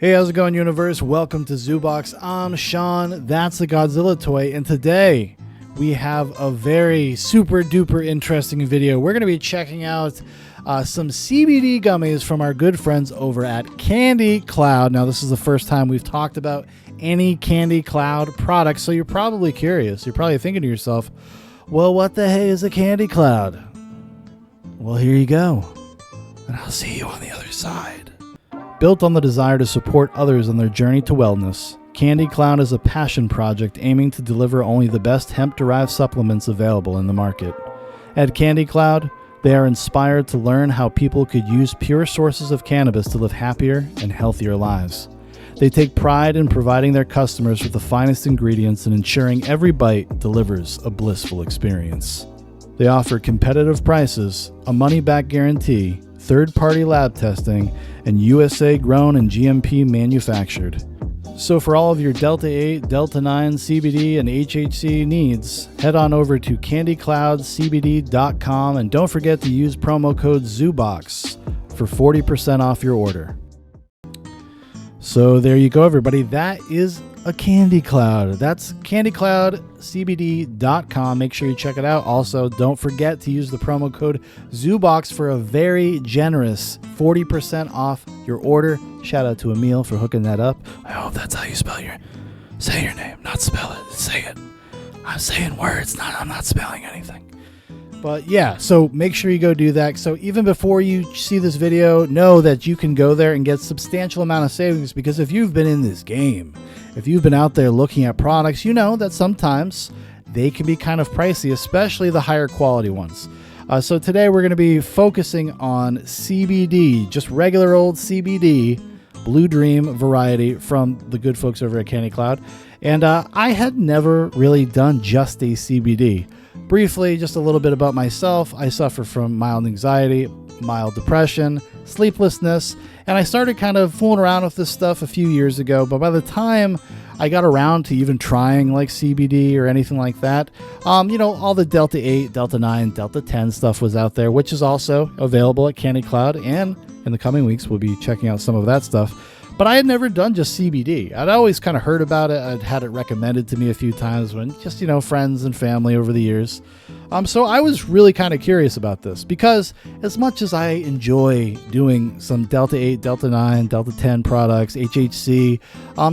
Hey, how's it going, universe? Welcome to Zoobox. I'm Shaun. That's the Godzilla toy, and today we have a very super duper interesting video. We're going to be checking out some CBD gummies from our good friends over at Candy Cloud. Now, this is the first time we've talked about any Candy Cloud products, so you're probably curious. You're probably thinking to yourself, well, what the hey is a Candy Cloud? Well, here you go, and I'll see you on the other side. Built on the desire to support others on their journey to wellness, Candy Cloud is a passion project aiming to deliver only the best hemp-derived supplements available in the market. At Candy Cloud, they are inspired to learn how people could use pure sources of cannabis to live happier and healthier lives. They take pride in providing their customers with the finest ingredients and ensuring every bite delivers a blissful experience. They offer competitive prices, a money-back guarantee, third-party lab testing, and USA grown and GMP manufactured. So for all of your Delta 8, Delta 9, CBD, and HHC needs, head on over to candycloudcbd.com and don't forget to use promo code ZOOBOX for 40% off your order. So there you go, everybody. That is a Candy Cloud. That's candycloudcbd.com. Make sure you check it out. Also, don't forget to use the promo code ZOOBOX for a very generous 40% off your order. Shout out to Emil for hooking that up. I hope that's how you say your name, not spell it. Say it. I'm saying words, I'm not spelling anything. But yeah, so make sure you go do that. So even before you see this video, know that you can go there and get substantial amount of savings, because if you've been in this game, if you've been out there looking at products, you know that sometimes they can be kind of pricey, especially the higher quality ones. So today we're going to be focusing on CBD, just regular old CBD, Blue Dream variety from the good folks over at Candy Cloud. And I had never really done just a CBD. Briefly, just a little bit about myself. I suffer from mild anxiety, mild depression, sleeplessness, and I started kind of fooling around with this stuff a few years ago. But by the time I got around to even trying like CBD or anything like that, all the Delta 8, Delta 9, Delta 10 stuff was out there, which is also available at Candy Cloud. And in the coming weeks, we'll be checking out some of that stuff. But I had never done just CBD. I'd always kind of heard about it. I'd had it recommended to me a few times when just, friends and family over the years. So I was really kind of curious about this, because as much as I enjoy doing some Delta 8, Delta 9, Delta 10 products, HHC,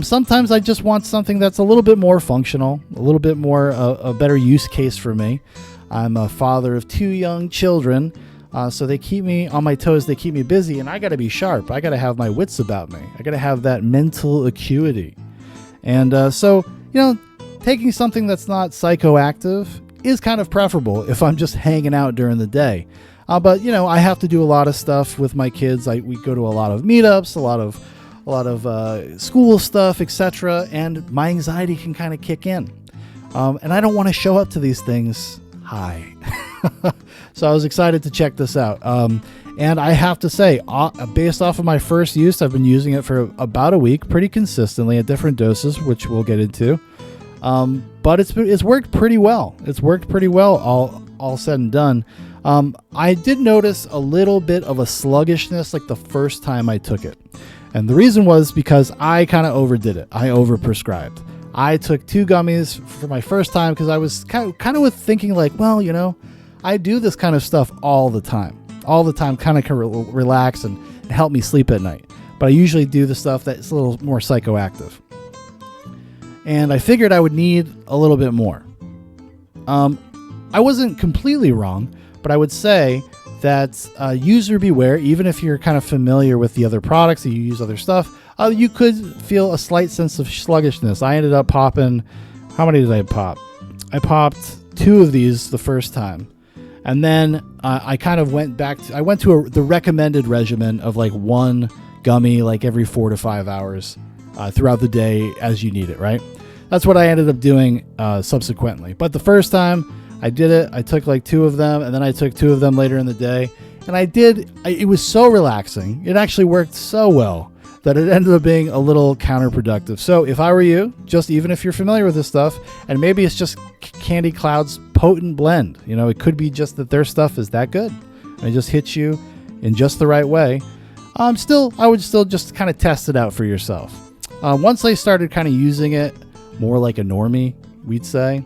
sometimes I just want something that's a little bit more functional, a little bit more a better use case for me. I'm a father of 2 young children. So they keep me on my toes, they keep me busy, and I got to be sharp. I got to have my wits about me. I got to have that mental acuity. And so, taking something that's not psychoactive is kind of preferable if I'm just hanging out during the day. But, I have to do a lot of stuff with my kids. We go to a lot of meetups, a lot of school stuff, etc. And my anxiety can kind of kick in. And I don't want to show up to these things high. So I was excited to check this out. And I have to say, based off of my first use, I've been using it for about a week, pretty consistently at different doses, which we'll get into. But it's worked pretty well. It's worked pretty well, all said and done. I did notice a little bit of a sluggishness like the first time I took it. And the reason was because I kind of overdid it. I overprescribed. I took 2 gummies for my first time because I was kind of with thinking like, well, I do this kind of stuff all the time, kind of relax and help me sleep at night. But I usually do the stuff that's a little more psychoactive. And I figured I would need a little bit more. I wasn't completely wrong, but I would say that user beware. Even if you're kind of familiar with the other products and you use other stuff, you could feel a slight sense of sluggishness. I ended up popping, how many did I pop? I popped 2 of these the first time. And then I kind of went back to, the recommended regimen of like 1 gummy like every 4 to 5 hours throughout the day as you need it, right? That's what I ended up doing subsequently. But the first time I did it, I took like 2 of them, and then I took 2 of them later in the day. And it was so relaxing. It actually worked so well that it ended up being a little counterproductive. So if I were you, just even if you're familiar with this stuff, and maybe it's just Candy Cloud's potent blend, it could be just that their stuff is that good and it just hits you in just the right way. I would still just kind of test it out for yourself. Once I started kind of using it more like a normie, we'd say,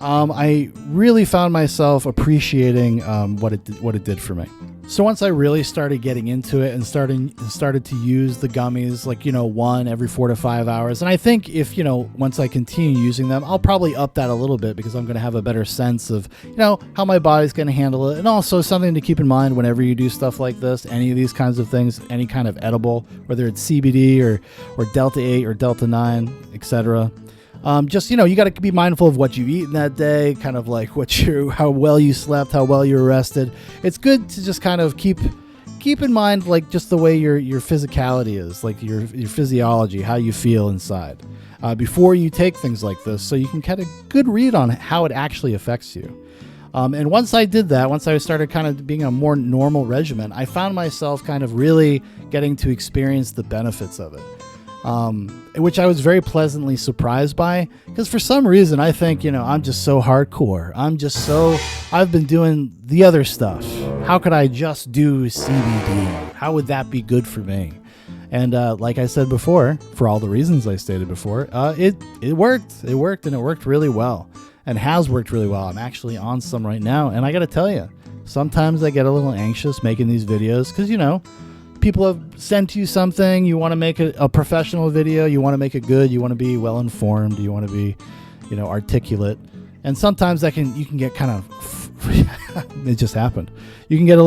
I really found myself appreciating what it did for me. So once I really started getting into it and started to use the gummies, like, one every 4 to 5 hours. And I think if, once I continue using them, I'll probably up that a little bit because I'm going to have a better sense of, how my body's going to handle it. And also something to keep in mind whenever you do stuff like this, any of these kinds of things, any kind of edible, whether it's CBD or Delta 8 or Delta 9, etc. You got to be mindful of what you eat in that day, kind of like how well you slept, how well you were rested. It's good to just kind of keep in mind, like, just the way your physicality is, like your physiology, how you feel inside, before you take things like this, so you can get a good read on how it actually affects you. And once I did that, once I started kind of being a more normal regimen, I found myself kind of really getting to experience the benefits of it. Which I was very pleasantly surprised by, because for some reason I think, I'm just so hardcore. I've been doing the other stuff. How could I just do CBD? How would that be good for me? And like I said before, for all the reasons I stated before, it worked. It worked, and it worked really well, and has worked really well. I'm actually on some right now, and I got to tell you, sometimes I get a little anxious making these videos because, people have sent you something, you want to make a professional video, you want to make it good, you want to be well informed, you want to be, articulate. And sometimes you can get kind of, it just happened. You can get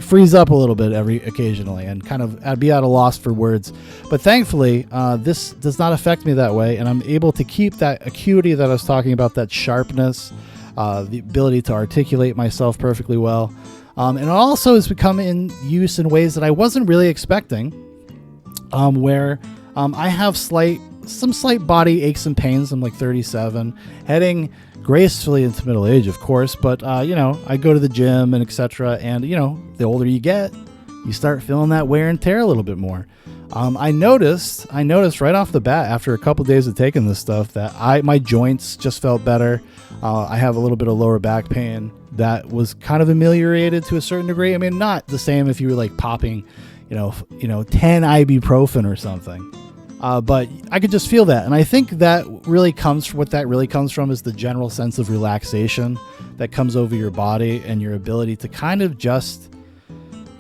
freeze up a little bit occasionally and kind of be at a loss for words. But thankfully, this does not affect me that way. And I'm able to keep that acuity that I was talking about, that sharpness, the ability to articulate myself perfectly well. And it also has become in use in ways that I wasn't really expecting, where I have some slight body aches and pains. I'm like 37, heading gracefully into middle age, of course. But, I go to the gym and etc. And, the older you get, you start feeling that wear and tear a little bit more. I noticed right off the bat after a couple days of taking this stuff that my joints just felt better. I have a little bit of lower back pain that was kind of ameliorated to a certain degree. I mean, not the same if you were like popping, 10 ibuprofen or something. But I could just feel that. And I think what that really comes from is the general sense of relaxation that comes over your body and your ability to kind of just,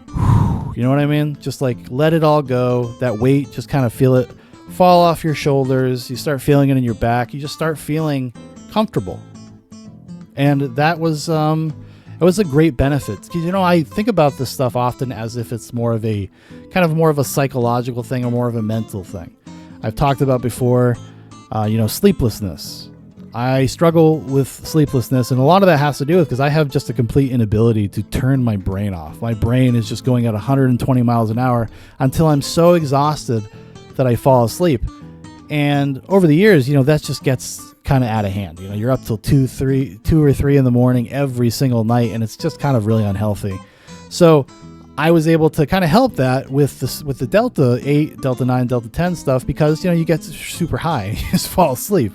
you know what I mean? Just like let it all go. That weight, just kind of feel it fall off your shoulders. You start feeling it in your back. You just start feeling comfortable. And that was, it was a great benefit. Because, I think about this stuff often as if it's more of a psychological thing or more of a mental thing. I've talked about before, sleeplessness. I struggle with sleeplessness, and a lot of that has to do with because I have just a complete inability to turn my brain off. My brain is just going at 120 miles an hour until I'm so exhausted that I fall asleep. And over the years, that just gets kind of out of hand. You're up till 2 or 3 in the morning every single night, and it's just kind of really unhealthy. So I was able to kind of help that with the Delta 8, Delta 9, Delta 10 stuff because, you get super high and you just fall asleep.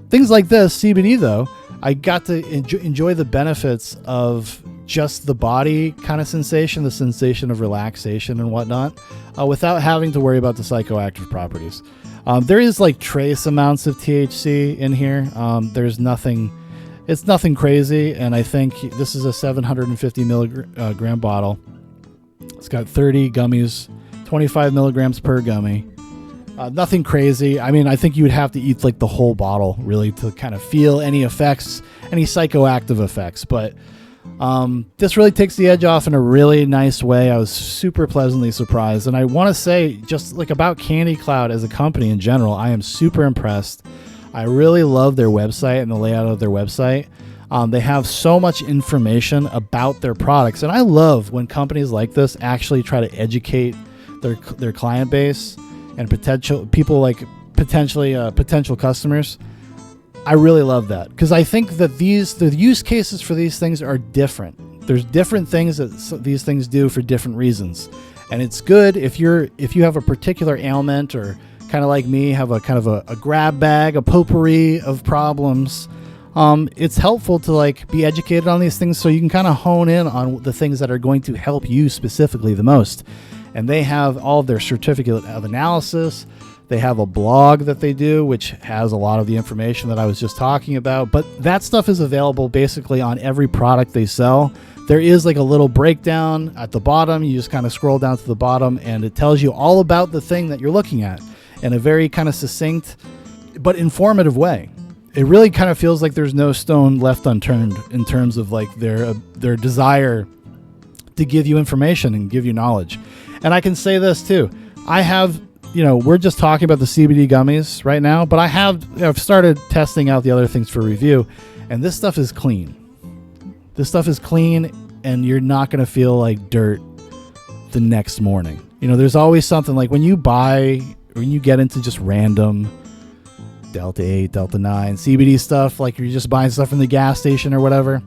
Things like this, CBD though, I got to enjoy the benefits of just the body kind of sensation, the sensation of relaxation and whatnot, without having to worry about the psychoactive properties. There is like trace amounts of THC in here. There's nothing, it's nothing crazy. And I think this is a 750 milligram bottle. It's got 30 gummies, 25 milligrams per gummy. Nothing crazy. I mean, I think you would have to eat like the whole bottle really to kind of feel any effects, any psychoactive effects. But this really takes the edge off in a really nice way. I was super pleasantly surprised. And I want to say just like about Candy Cloud as a company in general, I am super impressed. I really love their website and the layout of their website. They have so much information about their products. And I love when companies like this actually try to educate their client base and potential people, like potential customers. I really love that because I think that the use cases for these things are different. There's different things that these things do for different reasons, and it's good if you have a particular ailment or kind of like me have a kind of a grab bag, a potpourri of problems. It's helpful to like be educated on these things so you can kind of hone in on the things that are going to help you specifically the most. And they have all of their certificate of analysis. They have a blog that they do, which has a lot of the information that I was just talking about. But that stuff is available basically on every product they sell. There is like a little breakdown at the bottom. You just kind of scroll down to the bottom and it tells you all about the thing that you're looking at in a very kind of succinct but informative way. It really kind of feels like there's no stone left unturned in terms of like their desire to give you information and give you knowledge. And I can say this too. I have, we're just talking about the CBD gummies right now, but I've started testing out the other things for review, and this stuff is clean. This stuff is clean, and you're not going to feel like dirt the next morning. There's always something like when you get into just random Delta 8, Delta 9, CBD stuff, like you're just buying stuff from the gas station or whatever,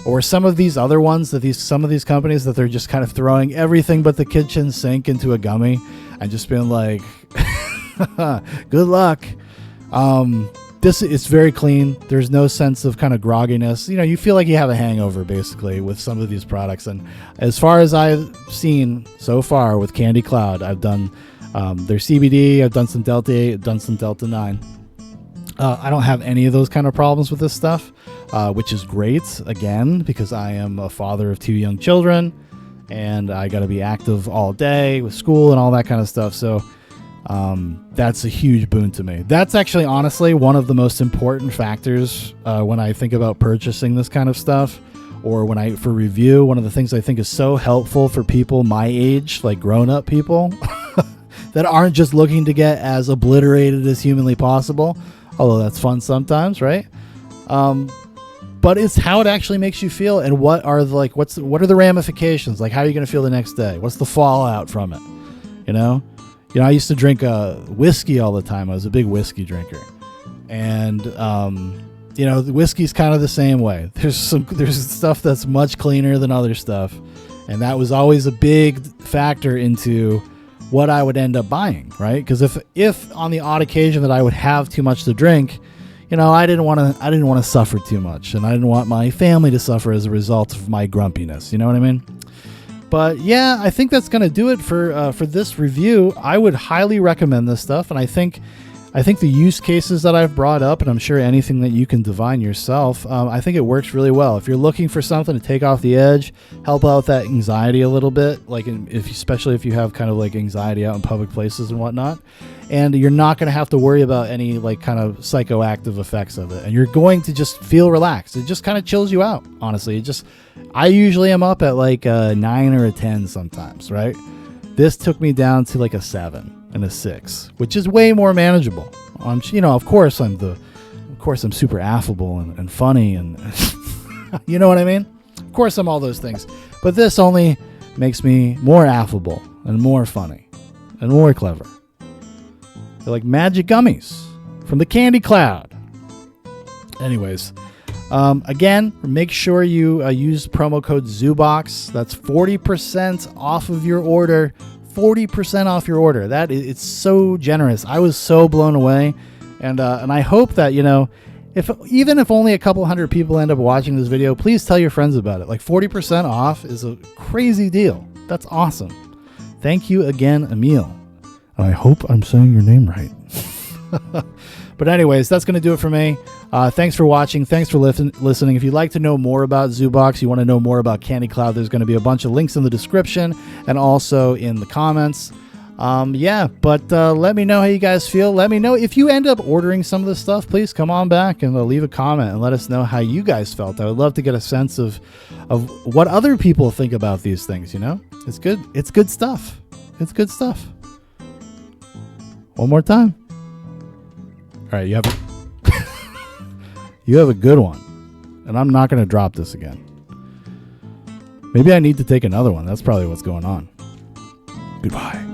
or some of these other ones that some of these companies that they're just kind of throwing everything but the kitchen sink into a gummy and just being like, good luck. This is very clean. There's no sense of kind of grogginess. You feel like you have a hangover basically with some of these products. And as far as I've seen so far with Candy Cloud, I've done their CBD, I've done some Delta 8, I've done some Delta 9. I don't have any of those kind of problems with this stuff, which is great, again, because I am a father of 2 young children, and I got to be active all day with school and all that kind of stuff. So that's a huge boon to me. That's actually, honestly, one of the most important factors when I think about purchasing this kind of stuff, or for review. One of the things I think is so helpful for people my age, like grown-up people, that aren't just looking to get as obliterated as humanly possible, although that's fun sometimes, right? But it's how it actually makes you feel, and what are the ramifications? Like, how are you going to feel the next day? What's the fallout from it? I used to drink whiskey all the time. I was a big whiskey drinker, and the whiskey's kind of the same way. There's stuff that's much cleaner than other stuff, and that was always a big factor into what I would end up buying, right? Because if on the odd occasion that I would have too much to drink, I didn't want to suffer too much, and I didn't want my family to suffer as a result of my grumpiness. You know what I mean? But yeah, I think that's going to do it for this review. I would highly recommend this stuff, and I think the use cases that I've brought up, and I'm sure anything that you can divine yourself, I think it works really well. If you're looking for something to take off the edge, help out that anxiety a little bit, especially if you have kind of like anxiety out in public places and whatnot, and you're not going to have to worry about any like kind of psychoactive effects of it, and you're going to just feel relaxed. It just kind of chills you out, honestly. I usually am up at like a 9 or a 10 sometimes, right? This took me down to like a 7 and a 6, which is way more manageable. Of course I'm super affable and funny, and you know what I mean? Of course I'm all those things, but this only makes me more affable and more funny and more clever. They're like magic gummies from the Candy Cloud. Anyways, again, make sure you use promo code ZooBox. That's 40% off of your order. 40% off your order. It's so generous. I was so blown away, and I hope that even if only a couple hundred people end up watching this video, please tell your friends about it. Like 40% off is a crazy deal. That's awesome. Thank you again, Emil. And I hope I'm saying your name right. But anyways, that's going to do it for me. Thanks for watching. Thanks for listening. If you'd like to know more about ZooBox, you want to know more about Candy Cloud, there's going to be a bunch of links in the description and also in the comments. Let me know how you guys feel. Let me know if you end up ordering some of this stuff. Please come on back and leave a comment and let us know how you guys felt. I would love to get a sense of what other people think about these things. It's good. It's good stuff. It's good stuff. One more time. All right, you have a good one, and I'm not going to drop this again. Maybe I need to take another one. That's probably what's going on. Goodbye.